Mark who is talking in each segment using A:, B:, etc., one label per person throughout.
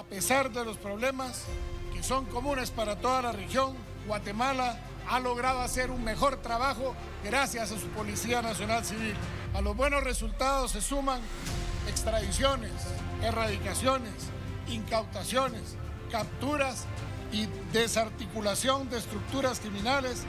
A: pesar de los problemas que son comunes para toda la región, Guatemala ha logrado hacer un mejor trabajo gracias a su Policía Nacional Civil. A los buenos resultados se suman extradiciones, erradicaciones, incautaciones, capturas y desarticulación de estructuras criminales.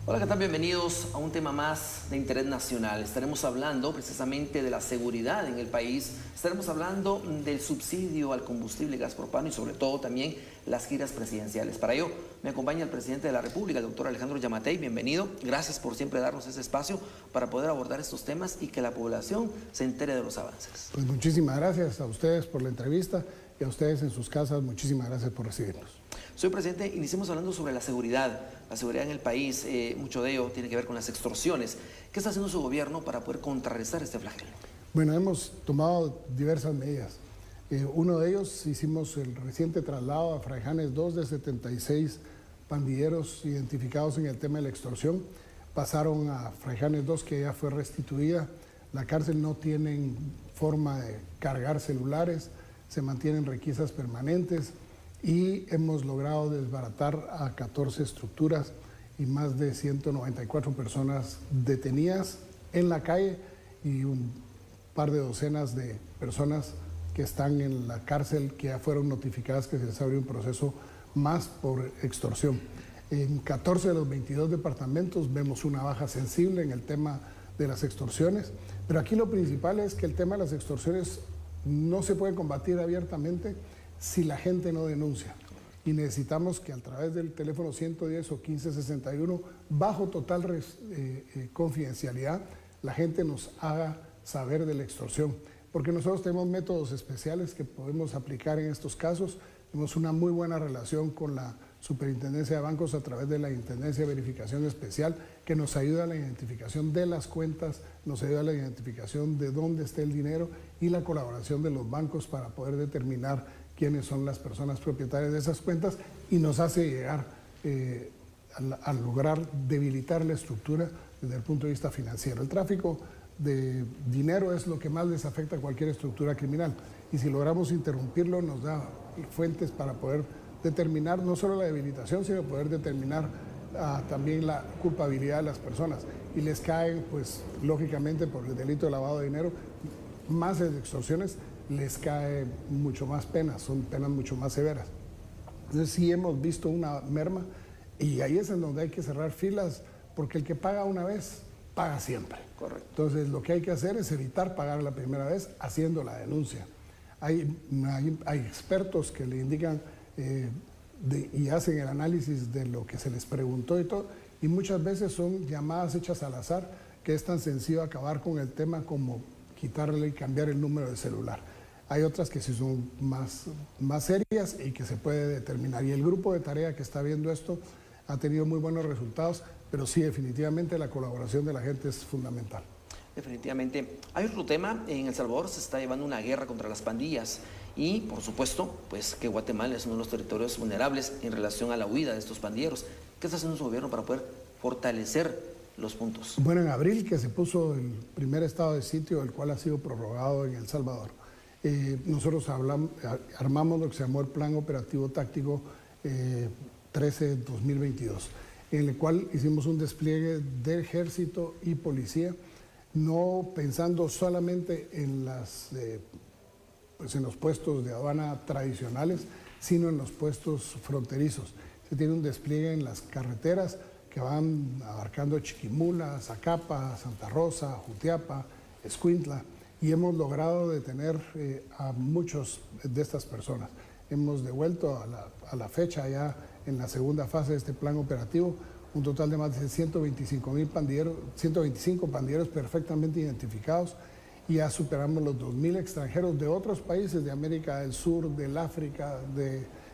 B: Hola, ¿qué tal? Bienvenidos a un tema más de interés nacional. Estaremos hablando precisamente de la seguridad en el país, estaremos hablando del subsidio al combustible gas propano y sobre todo también las giras presidenciales. Para ello me acompaña el presidente de la República, el doctor Alejandro Yamatei. Bienvenido, gracias por siempre darnos ese espacio para poder abordar estos temas y que la población se entere de los avances.
C: Pues muchísimas gracias a ustedes por la entrevista y a ustedes en sus casas, muchísimas gracias por recibirnos.
B: Señor presidente, iniciemos hablando sobre la seguridad en el país. Mucho de ello tiene que ver con las extorsiones. ¿Qué está haciendo su gobierno para poder contrarrestar este flagelo?
C: Bueno, hemos tomado diversas medidas. Uno de ellos, hicimos el reciente traslado a Fraijanes 2 de 76 pandilleros identificados en el tema de la extorsión. Pasaron a Fraijanes 2, que ya fue restituida. La cárcel no tiene forma de cargar celulares, se mantienen requisas permanentes y hemos logrado desbaratar a 14 estructuras y más de 194 personas detenidas en la calle y un par de docenas de personas que están en la cárcel que ya fueron notificadas que se les abrió un proceso más por extorsión. En 14 de los 22 departamentos vemos una baja sensible en el tema de las extorsiones, pero aquí lo principal es que el tema de las extorsiones no se puede combatir abiertamente si la gente no denuncia. Y necesitamos que a través del teléfono 110 o 1561, bajo total confidencialidad, la gente nos haga saber de la extorsión. Porque nosotros tenemos métodos especiales que podemos aplicar en estos casos. Tenemos una muy buena relación con la Superintendencia de Bancos a través de la Intendencia de Verificación Especial, que nos ayuda a la identificación de las cuentas, nos ayuda a la identificación de dónde está el dinero y la colaboración de los bancos para poder determinar quiénes son las personas propietarias de esas cuentas y nos hace llegar a lograr debilitar la estructura desde el punto de vista financiero. El tráfico de dinero es lo que más les afecta a cualquier estructura criminal y si logramos interrumpirlo nos da fuentes para poder determinar no solo la debilitación, sino poder determinar también la culpabilidad de las personas y les caen, pues lógicamente por el delito de lavado de dinero, más de extorsiones, les cae mucho más penas, son penas mucho más severas. Entonces sí hemos visto una merma y ahí es en donde hay que cerrar filas porque el que paga una vez, paga siempre.
B: Correcto.
C: Entonces lo que hay que hacer es evitar pagar la primera vez haciendo la denuncia. Hay expertos que le indican y hacen el análisis de lo que se les preguntó y todo, y muchas veces son llamadas hechas al azar, que es tan sencillo acabar con el tema como quitarle y cambiar el número de celular. Hay otras que sí son más serias y que se puede determinar. Y el grupo de tarea que está viendo esto ha tenido muy buenos resultados, pero sí, definitivamente la colaboración de la gente es fundamental.
B: Definitivamente. Hay otro tema, en El Salvador se está llevando una guerra contra las pandillas y, por supuesto, pues que Guatemala es uno de los territorios vulnerables en relación a la huida de estos pandilleros. ¿Qué está haciendo su gobierno para poder fortalecer los puntos?
C: Bueno, en abril que se puso el primer estado de sitio, el cual ha sido prorrogado en El Salvador, nosotros armamos lo que se llamó el Plan Operativo Táctico 13-2022, en el cual hicimos un despliegue de ejército y policía, no pensando solamente en los puestos de aduana tradicionales, sino en los puestos fronterizos. Se tiene un despliegue en las carreteras que van abarcando Chiquimula, Zacapa, Santa Rosa, Jutiapa, Escuintla, y hemos logrado detener a muchos de estas personas. Hemos devuelto a la fecha ya en la segunda fase de este plan operativo un total de más de 125 pandilleros perfectamente identificados y ya superamos los 2.000 extranjeros de otros países de América del Sur, del África,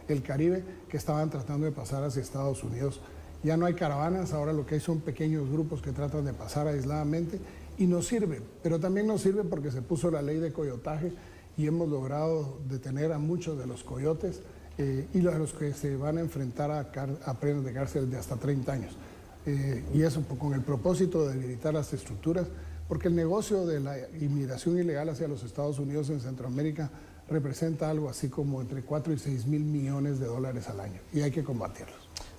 C: del Caribe, que estaban tratando de pasar hacia Estados Unidos. Ya no hay caravanas, ahora lo que hay son pequeños grupos que tratan de pasar aisladamente y nos sirve, pero también nos sirve porque se puso la ley de coyotaje y hemos logrado detener a muchos de los coyotes y los que se van a enfrentar a penas de cárcel de hasta 30 años. Y eso con el propósito de debilitar las estructuras, porque el negocio de la inmigración ilegal hacia los Estados Unidos en Centroamérica representa algo así como entre 4 y 6 mil millones de dólares al año, y hay que combatirlos.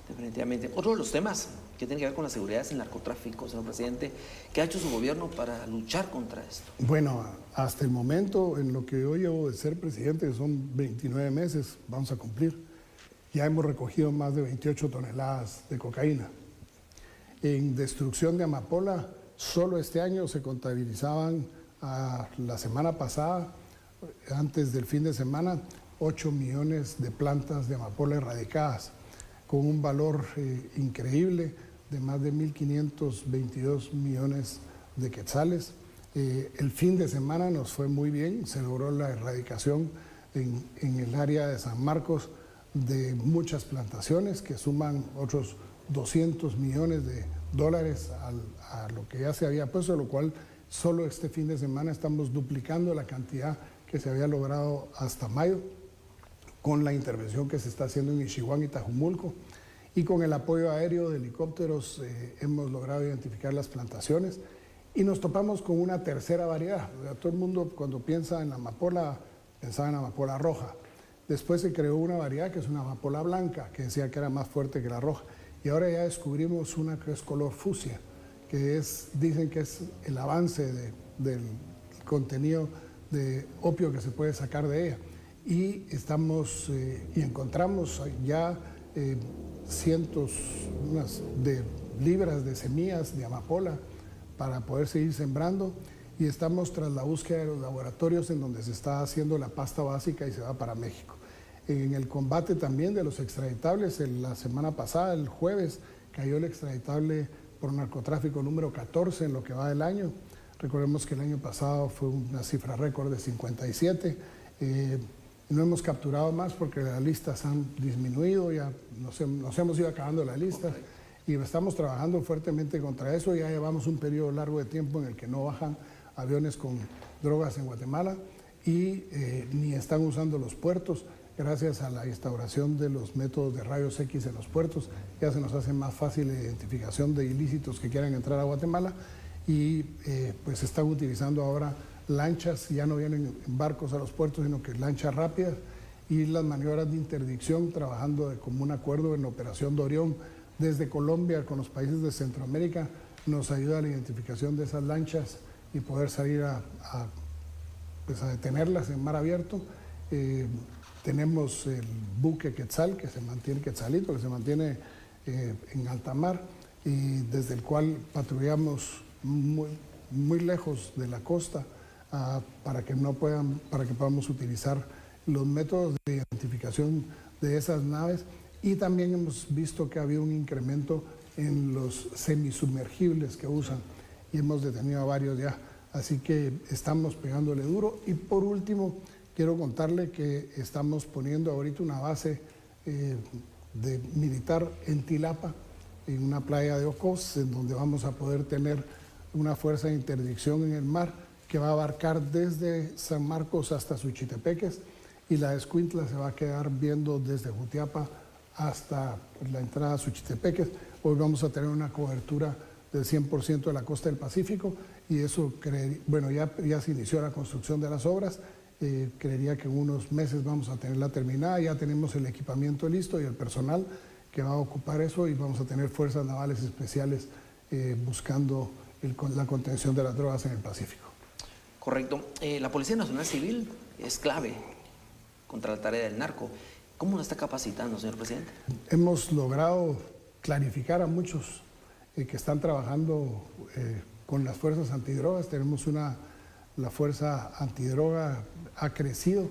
B: Definitivamente. Otro de los temas que tiene que ver con la seguridad es el narcotráfico, señor presidente. ¿Qué ha hecho su gobierno para luchar contra esto?
C: Bueno, hasta el momento, en lo que yo llevo de ser presidente, que son 29 meses, vamos a cumplir, ya hemos recogido más de 28 toneladas de cocaína. En destrucción de amapola, solo este año se contabilizaban la semana pasada, antes del fin de semana, 8 millones de plantas de amapola erradicadas, con un valor increíble de más de 1.522 millones de quetzales. El fin de semana nos fue muy bien, se logró la erradicación en el área de San Marcos de muchas plantaciones que suman otros 200 millones de dólares a lo que ya se había puesto, lo cual solo este fin de semana estamos duplicando la cantidad que se había logrado hasta mayo, con la intervención que se está haciendo en Ixiguán y Tajumulco, y con el apoyo aéreo de helicópteros hemos logrado identificar las plantaciones y nos topamos con una tercera variedad. O sea, todo el mundo cuando piensa en la amapola, pensaba en la amapola roja. Después se creó una variedad que es una amapola blanca, que decía que era más fuerte que la roja, y ahora ya descubrimos una que es color fucsia, que dicen que es el avance del contenido de opio que se puede sacar de ella. Y encontramos ya cientos de libras de semillas de amapola para poder seguir sembrando, y estamos tras la búsqueda de los laboratorios en donde se está haciendo la pasta básica y se va para México. En el combate también de los extraditables, la semana pasada, el jueves, cayó el extraditable por narcotráfico número 14 en lo que va del año. Recordemos que el año pasado fue una cifra récord de 57. No hemos capturado más porque las listas han disminuido, ya nos hemos ido acabando la lista, y estamos trabajando fuertemente contra eso. Ya llevamos un periodo largo de tiempo en el que no bajan aviones con drogas en Guatemala y ni están usando los puertos. Gracias a la instauración de los métodos de rayos X en los puertos, ya se nos hace más fácil la identificación de ilícitos que quieran entrar a Guatemala, y pues están utilizando ahora lanchas, ya no vienen en barcos a los puertos, sino que lanchas rápidas, y las maniobras de interdicción, trabajando de común acuerdo en la operación Dorión desde Colombia con los países de Centroamérica, nos ayuda a la identificación de esas lanchas y poder salir a detenerlas en mar abierto. Tenemos el buque Quetzal, que se mantiene, Quetzalito, que se mantiene en alta mar, y desde el cual patrullamos muy lejos de la costa, para que podamos utilizar los métodos de identificación de esas naves. Y también hemos visto que ha habido un incremento en los semisumergibles que usan, y hemos detenido a varios ya, así que estamos pegándole duro. Y por último, quiero contarle que estamos poniendo ahorita una base militar en Tilapa, en una playa de Ocos, en donde vamos a poder tener una fuerza de interdicción en el mar que va a abarcar desde San Marcos hasta Suchitepeques, y la Escuintla se va a quedar viendo desde Jutiapa hasta la entrada a Suchitepeques. Hoy vamos a tener una cobertura del 100% de la costa del Pacífico, y eso, ya se inició la construcción de las obras. Creería que en unos meses vamos a tenerla terminada, ya tenemos el equipamiento listo y el personal que va a ocupar eso, y vamos a tener fuerzas navales especiales buscando la contención de las drogas en el Pacífico.
B: Correcto. La Policía Nacional Civil es clave contra la tarea del narco. ¿Cómo la está capacitando, señor presidente? Hemos logrado clarificar a muchos que están trabajando con las fuerzas antidrogas. Tenemos la fuerza antidroga ha crecido.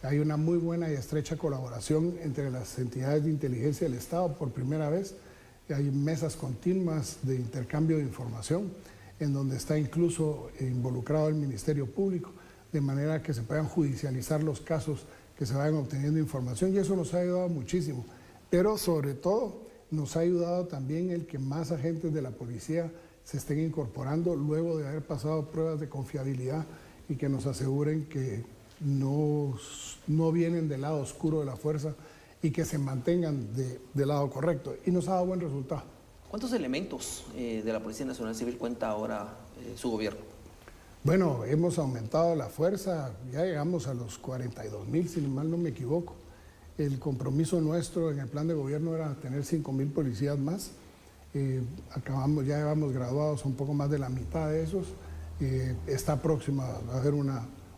B: Hay una muy buena y estrecha colaboración entre las entidades de inteligencia del Estado por primera vez. Hay mesas continuas de intercambio de información, en donde está incluso involucrado el Ministerio Público, de manera que se puedan judicializar los casos, que se vayan obteniendo información, y eso nos ha ayudado muchísimo. Pero sobre todo nos ha ayudado también el que más agentes de la policía se estén incorporando luego de haber pasado pruebas de confiabilidad, y que nos aseguren que no vienen del lado oscuro de la fuerza y que se mantengan del lado correcto, y nos ha dado buen resultado. ¿Cuántos elementos de la Policía Nacional Civil cuenta ahora su gobierno?
C: Bueno, hemos aumentado la fuerza, ya llegamos a los 42,000, si mal no me equivoco. El compromiso nuestro en el plan de gobierno era tener 5,000 policías más. Ya llevamos graduados un poco más de la mitad de esos. Está próxima a haber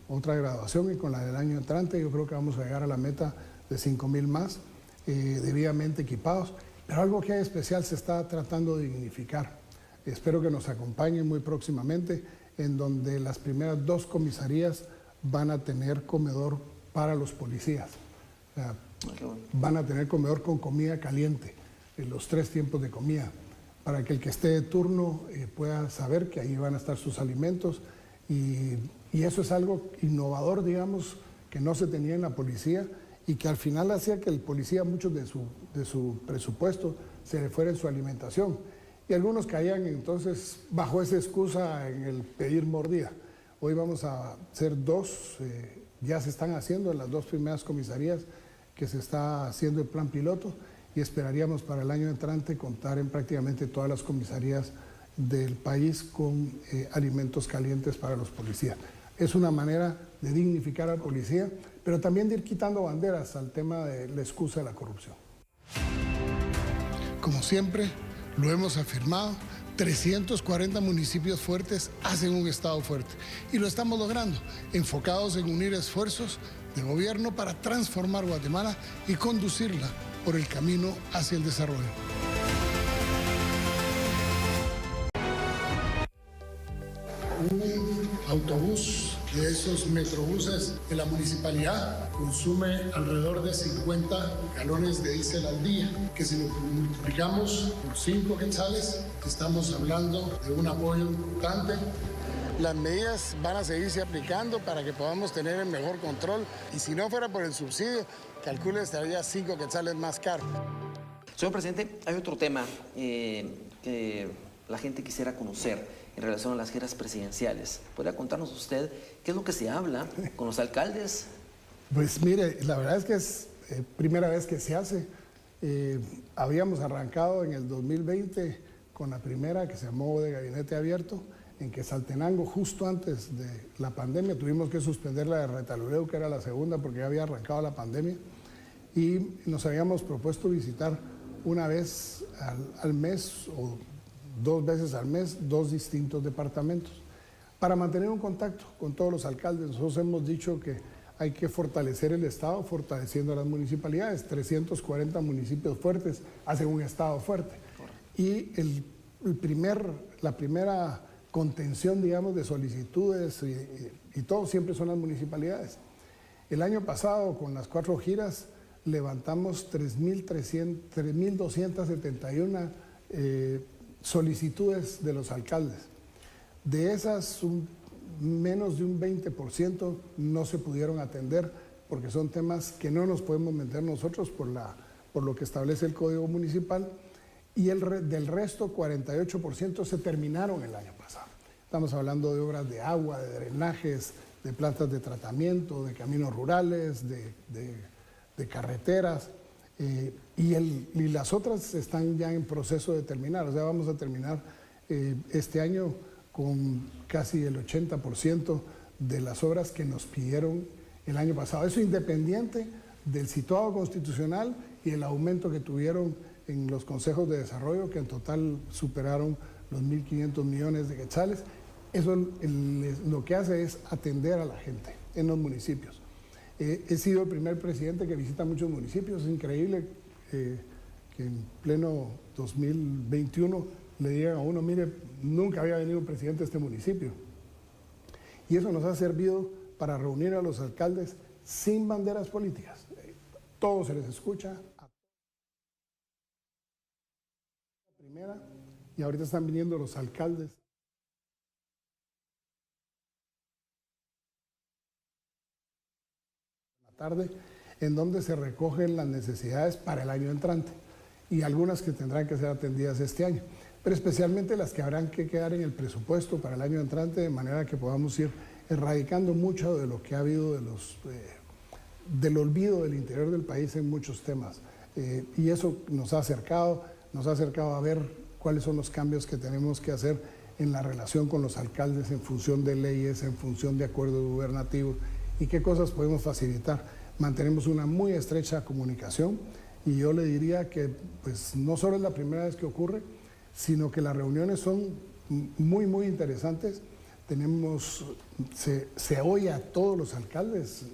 C: otra graduación, y con la del año entrante yo creo que vamos a llegar a la meta de 5,000 más, debidamente equipados. Pero algo que hay especial se está tratando de dignificar. Espero que nos acompañen muy próximamente, en donde las primeras 2 comisarías van a tener comedor para los policías. O sea, van a tener comedor con comida caliente, en los 3 tiempos de comida, para que el que esté de turno pueda saber que ahí van a estar sus alimentos. Y eso es algo innovador, digamos, que no se tenía en la policía, y que al final hacía que el policía, muchos de su presupuesto se le fuera en su alimentación. Y algunos caían entonces bajo esa excusa en el pedir mordida. Hoy vamos a hacer 2, ya se están haciendo en las 2 primeras comisarías que se está haciendo el plan piloto, y esperaríamos para el año entrante contar en prácticamente todas las comisarías del país con alimentos calientes para los policías. Es una manera de dignificar al policía, pero también de ir quitando banderas al tema de la excusa de la corrupción. Como siempre, lo hemos afirmado, 340 municipios fuertes hacen un Estado fuerte. Y lo estamos logrando, enfocados en unir esfuerzos de gobierno para transformar Guatemala y conducirla por el camino hacia el desarrollo. Un autobús de esos metrobuses de la municipalidad consume alrededor de 50 galones de diésel al día, que si lo multiplicamos por 5 quetzales, estamos hablando de un apoyo importante. Las medidas van a seguirse aplicando para que podamos tener el mejor control, y si no fuera por el subsidio, calcule estaría 5 quetzales más caro.
B: Señor presidente, hay otro tema que la gente quisiera conocer en relación a las giras presidenciales. ¿Podría contarnos usted qué es lo que se habla con los alcaldes?
C: Pues mire, la verdad es que es primera vez que se hace. Habíamos arrancado en el 2020 con la primera, que se llamó de gabinete abierto, en Quetzaltenango, justo antes de la pandemia. Tuvimos que suspender la de Retaluleu, que era la segunda, porque ya había arrancado la pandemia, y nos habíamos propuesto visitar una vez al mes o 2 veces al mes 2 distintos departamentos para mantener un contacto con todos los alcaldes. Nosotros hemos dicho que hay que fortalecer el Estado fortaleciendo a las municipalidades. 340 municipios fuertes hacen un Estado fuerte. Y la primera contención, digamos, de solicitudes y todo siempre son las municipalidades. El año pasado, con las 4 giras, levantamos 3.271 solicitudes de los alcaldes. De esas, menos de un 20% no se pudieron atender, porque son temas que no nos podemos meter nosotros por lo que establece el Código Municipal, y del resto, 48% se terminaron el año pasado. Estamos hablando de obras de agua, de drenajes, de plantas de tratamiento, de caminos rurales, de carreteras. Y las otras están ya en proceso de terminar. O sea, vamos a terminar este año con casi el 80% de las obras que nos pidieron el año pasado. Eso independiente del situado constitucional y el aumento que tuvieron en los consejos de desarrollo, que en total superaron los 1.500 millones de quetzales. Eso lo que hace es atender a la gente en los municipios. He sido el primer presidente que visita muchos municipios. Es increíble que en pleno 2021 le digan a uno, mire, nunca había venido un presidente a este municipio. Y eso nos ha servido para reunir a los alcaldes sin banderas políticas. Todo se les escucha. Primera, y ahorita están viniendo los alcaldes. Tarde, en donde se recogen las necesidades para el año entrante y algunas que tendrán que ser atendidas este año, pero especialmente las que habrán que quedar en el presupuesto para el año entrante, de manera que podamos ir erradicando mucho de lo que ha habido del olvido del interior del país en muchos temas. Y eso nos ha acercado a ver cuáles son los cambios que tenemos que hacer en la relación con los alcaldes en función de leyes, en función de acuerdos gubernativos y qué cosas podemos facilitar. Mantenemos una muy estrecha comunicación y yo le diría que pues, no solo es la primera vez que ocurre, sino que las reuniones son muy interesantes. Se oye a todos los alcaldes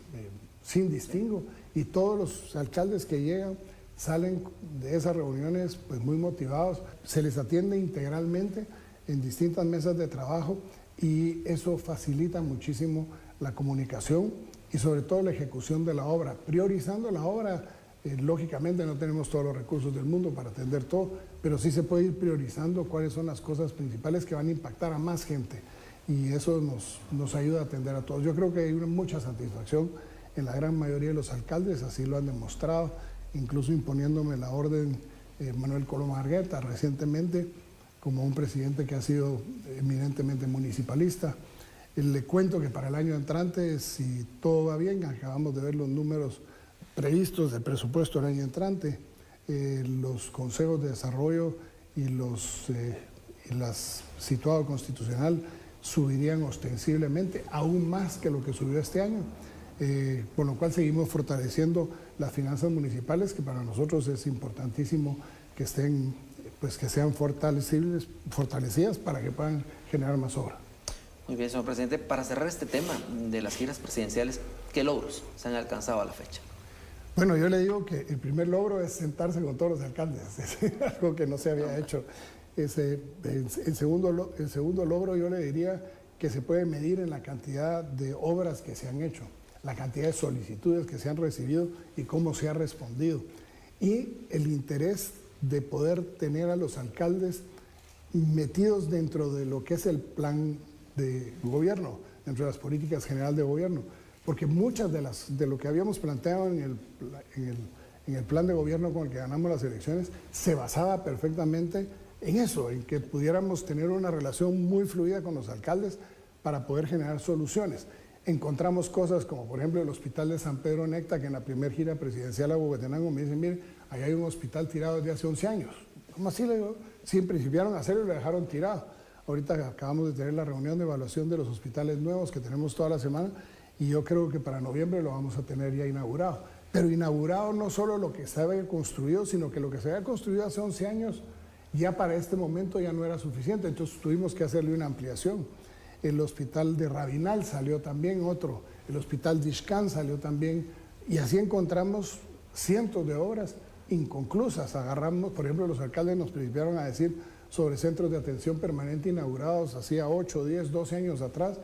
C: sin distingo y todos los alcaldes que llegan salen de esas reuniones pues, muy motivados. Se les atiende integralmente en distintas mesas de trabajo y eso facilita muchísimo la comunicación y sobre todo la ejecución de la obra. Priorizando la obra, lógicamente no tenemos todos los recursos del mundo para atender todo, pero sí se puede ir priorizando cuáles son las cosas principales que van a impactar a más gente y eso nos ayuda a atender a todos. Yo creo que hay mucha satisfacción en la gran mayoría de los alcaldes, así lo han demostrado, incluso imponiéndome la orden Manuel Coloma Argueta recientemente, como un presidente que ha sido eminentemente municipalista. Le cuento que para el año entrante, si todo va bien, acabamos de ver los números previstos del presupuesto del año entrante, los consejos de desarrollo y las situado constitucional subirían ostensiblemente aún más que lo que subió este año, con lo cual seguimos fortaleciendo las finanzas municipales, que para nosotros es importantísimo que estén pues que sean fortalecidas para que puedan generar más obra.
B: Muy bien, señor presidente. Para cerrar este tema de las giras presidenciales, ¿qué logros se han alcanzado a la fecha?
C: Bueno, yo le digo que el primer logro es sentarse con todos los alcaldes, es algo que no se había hecho. El segundo logro yo le diría que se puede medir en la cantidad de obras que se han hecho, la cantidad de solicitudes que se han recibido y cómo se ha respondido. Y el interés de poder tener a los alcaldes metidos dentro de lo que es el plan de gobierno, dentro de las políticas generales de gobierno, porque muchas de lo que habíamos planteado en el plan de gobierno con el que ganamos las elecciones se basaba perfectamente en eso, en que pudiéramos tener una relación muy fluida con los alcaldes para poder generar soluciones. Encontramos cosas como, por ejemplo, el hospital de San Pedro Necta, que en la primera gira presidencial a Huehuetenango me dicen, mire, ahí hay un hospital tirado desde hace 11 años. ¿Cómo así? Le digo, sí, principiaron a hacerlo y lo dejaron tirado. Ahorita acabamos de tener la reunión de evaluación de los hospitales nuevos que tenemos toda la semana y yo creo que para noviembre lo vamos a tener ya inaugurado. Pero inaugurado no solo lo que se había construido, sino que lo que se había construido hace 11 años ya para este momento ya no era suficiente, entonces tuvimos que hacerle una ampliación. El hospital de Rabinal salió también otro, el hospital de Ixcán salió también, y así encontramos cientos de obras inconclusas. Agarramos, por ejemplo, los alcaldes nos principiaron a decir sobre centros de atención permanente inaugurados hacía 8, 10, 12 años atrás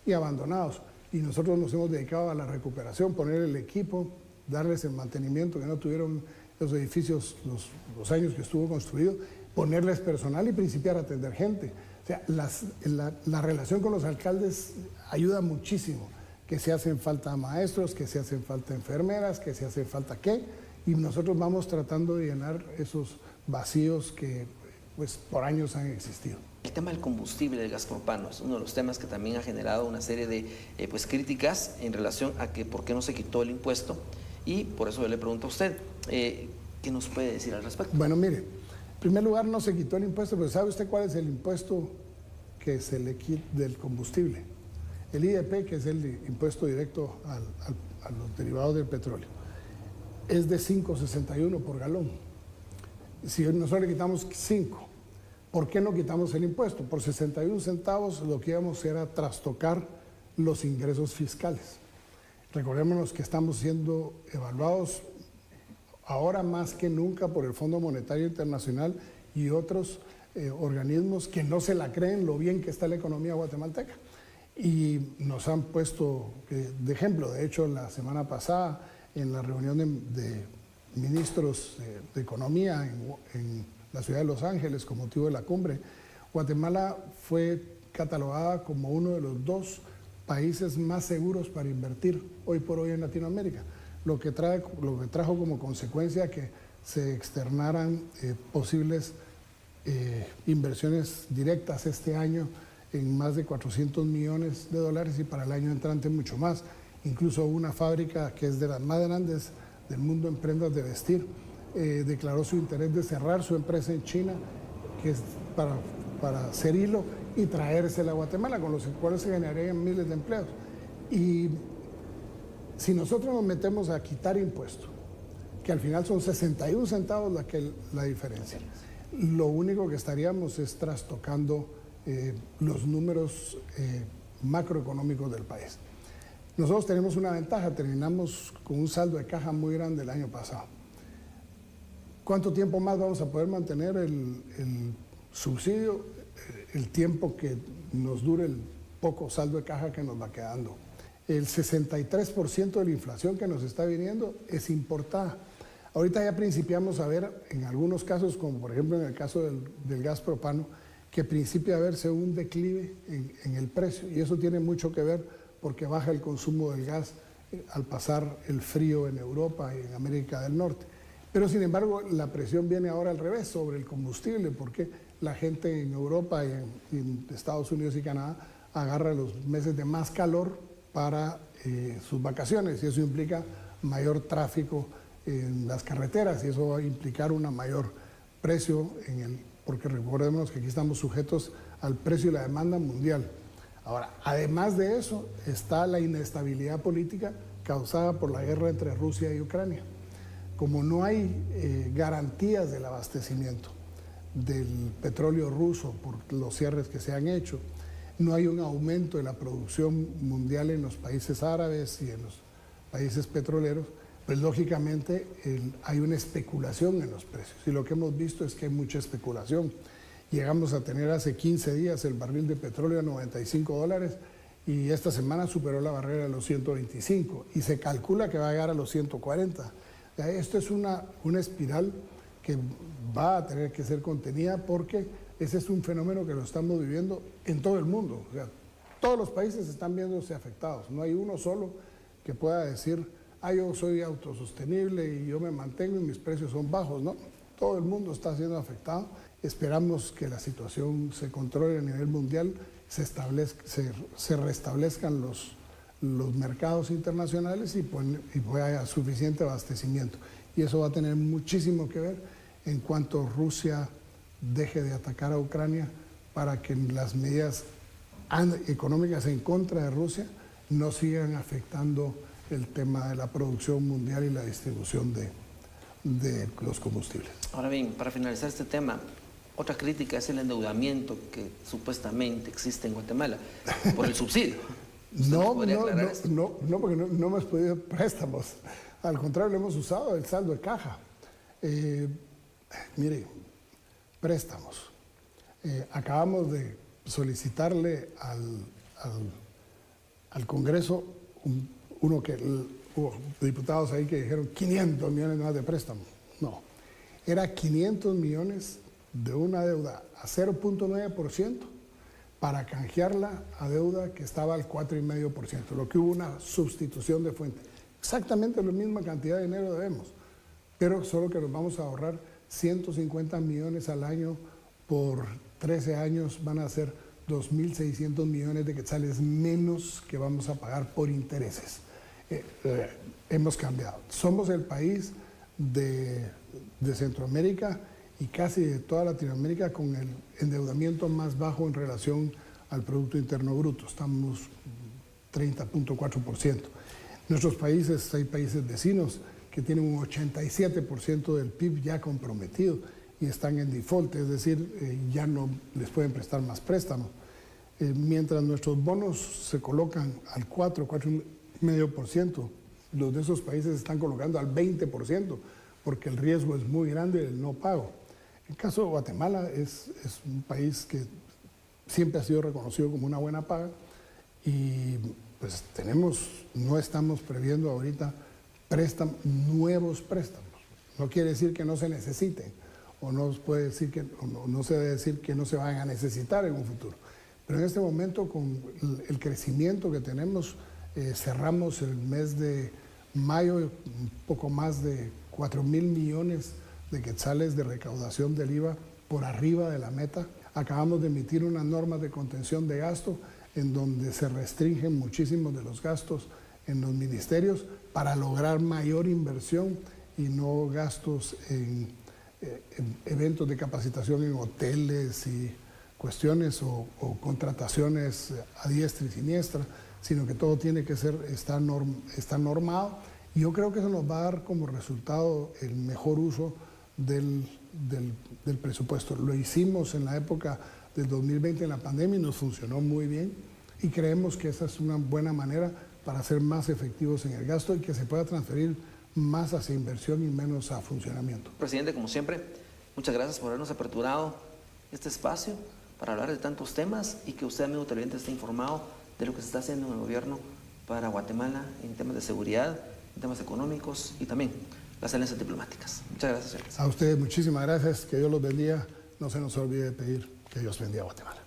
C: y abandonados. Y nosotros nos hemos dedicado a la recuperación, poner el equipo, darles el mantenimiento que no tuvieron los edificios los años que estuvo construido, ponerles personal y principiar a atender gente. O sea, la relación con los alcaldes ayuda muchísimo, que se hacen falta maestros, que se hacen falta enfermeras, que se hace falta qué, y nosotros vamos tratando de llenar esos vacíos que pues, por años han existido.
B: El tema del combustible del gas propano es uno de los temas que también ha generado una serie de pues, críticas en relación a que por qué no se quitó el impuesto, y por eso yo le pregunto a usted, ¿qué nos puede decir al respecto?
C: Bueno, mire, en primer lugar no se quitó el impuesto, pero ¿sabe usted cuál es el impuesto que se le quita del combustible? El IEP, que es el impuesto directo a los derivados del petróleo, es de 5.61 por galón. Si nosotros le quitamos 5, ¿por qué no quitamos el impuesto? Por 61 centavos lo que íbamos era trastocar los ingresos fiscales. Recordémonos que estamos siendo evaluados ahora más que nunca por el Fondo Monetario Internacional y otros organismos que no se la creen lo bien que está la economía guatemalteca. Y nos han puesto de ejemplo. De hecho, la semana pasada, en la reunión de ministros de Economía en la ciudad de Los Ángeles, con motivo de la cumbre, Guatemala fue catalogada como uno de los 2 países más seguros para invertir hoy por hoy en Latinoamérica, lo que trajo como consecuencia que se externaran posibles inversiones directas este año en más de $400 millones y para el año entrante mucho más. Incluso una fábrica que es de las más grandes del mundo en prendas de vestir declaró su interés de cerrar su empresa en China, que es para para hacer hilo y traérsela a Guatemala, con los cuales se generarían miles de empleos. Y si nosotros nos metemos a quitar impuestos, que al final son 61 centavos la diferencia, lo único que estaríamos es trastocando los números macroeconómicos del país. Nosotros tenemos una ventaja, terminamos con un saldo de caja muy grande el año pasado. ¿Cuánto tiempo más vamos a poder mantener el subsidio? El tiempo que nos dure el poco saldo de caja que nos va quedando. El 63% de la inflación que nos está viniendo es importada. Ahorita ya principiamos a ver en algunos casos, como por ejemplo en el caso del gas propano, que principia a verse un declive en el precio, y eso tiene mucho que ver porque baja el consumo del gas al pasar el frío en Europa y en América del Norte. Pero sin embargo la presión viene ahora al revés sobre el combustible, porque la gente en Europa y en Estados Unidos y Canadá agarra los meses de más calor para sus vacaciones, y eso implica mayor tráfico en las carreteras, y eso va a implicar un mayor precio porque recordemos que aquí estamos sujetos al precio y la demanda mundial. Ahora, además de eso, está la inestabilidad política causada por la guerra entre Rusia y Ucrania. Como no hay garantías del abastecimiento del petróleo ruso por los cierres que se han hecho, no hay un aumento de la producción mundial en los países árabes y en los países petroleros, pues lógicamente hay una especulación en los precios. Y lo que hemos visto es que hay mucha especulación. Llegamos a tener hace 15 días el barril de petróleo a $95 y esta semana superó la barrera de los 125 y se calcula que va a llegar a los 140. Esto es una espiral que va a tener que ser contenida porque ese es un fenómeno que lo estamos viviendo en todo el mundo. O sea, todos los países están viéndose afectados. No hay uno solo que pueda decir, yo soy autosostenible y yo me mantengo y mis precios son bajos. No, todo el mundo está siendo afectado. Esperamos que la situación se controle a nivel mundial, se restablezcan los mercados internacionales y haya suficiente abastecimiento. Y eso va a tener muchísimo que ver en cuanto Rusia deje de atacar a Ucrania, para que las medidas económicas en contra de Rusia no sigan afectando el tema de la producción mundial y la distribución de los combustibles.
B: Ahora bien, para finalizar este tema, otra crítica es el endeudamiento que supuestamente existe en Guatemala por el subsidio.
C: No, porque no hemos pedido préstamos. Al contrario, hemos usado el saldo de caja. Mire, préstamos. Acabamos de solicitarle al Congreso hubo diputados ahí que dijeron 500 millones más de préstamos. No, era 500 millones de una deuda a 0.9% para canjearla a deuda que estaba al 4,5%, lo que hubo una sustitución de fuente. Exactamente la misma cantidad de dinero debemos, pero solo que nos vamos a ahorrar 150 millones al año por 13 años, van a ser 2.600 millones de quetzales menos que vamos a pagar por intereses. Hemos cambiado. Somos el país de Centroamérica y casi de toda Latinoamérica con el endeudamiento más bajo en relación al Producto Interno Bruto. Estamos 30.4%. Nuestros países, hay países vecinos que tienen un 87% del PIB ya comprometido y están en default, es decir, ya no les pueden prestar más préstamos. Mientras nuestros bonos se colocan al 4,5%, los de esos países se están colocando al 20%, porque el riesgo es muy grande del no pago. El caso de Guatemala es un país que siempre ha sido reconocido como una buena paga y pues no estamos previendo ahorita nuevos préstamos. No quiere decir que no se necesiten, o no se debe decir que no se van a necesitar en un futuro. Pero en este momento, con el crecimiento que tenemos, cerramos el mes de mayo un poco más de 4.000 millones de quetzales de recaudación del IVA por arriba de la meta. Acabamos de emitir unas normas de contención de gasto en donde se restringen muchísimos de los gastos en los ministerios para lograr mayor inversión y no gastos en eventos de capacitación en hoteles y cuestiones o contrataciones a diestra y siniestra, sino que todo tiene que estar normado. Y yo creo que eso nos va a dar como resultado el mejor uso del presupuesto. Lo hicimos en la época del 2020 en la pandemia y nos funcionó muy bien, y creemos que esa es una buena manera para ser más efectivos en el gasto y que se pueda transferir más hacia inversión y menos a funcionamiento.
B: Presidente, como siempre, muchas gracias por habernos aperturado este espacio para hablar de tantos temas y que usted, amigo televidente, esté informado de lo que se está haciendo en el gobierno para Guatemala en temas de seguridad, en temas económicos y también las alianzas diplomáticas. Muchas gracias, señores.
C: A ustedes muchísimas gracias, que Dios los bendiga. No se nos olvide de pedir que Dios bendiga a Guatemala.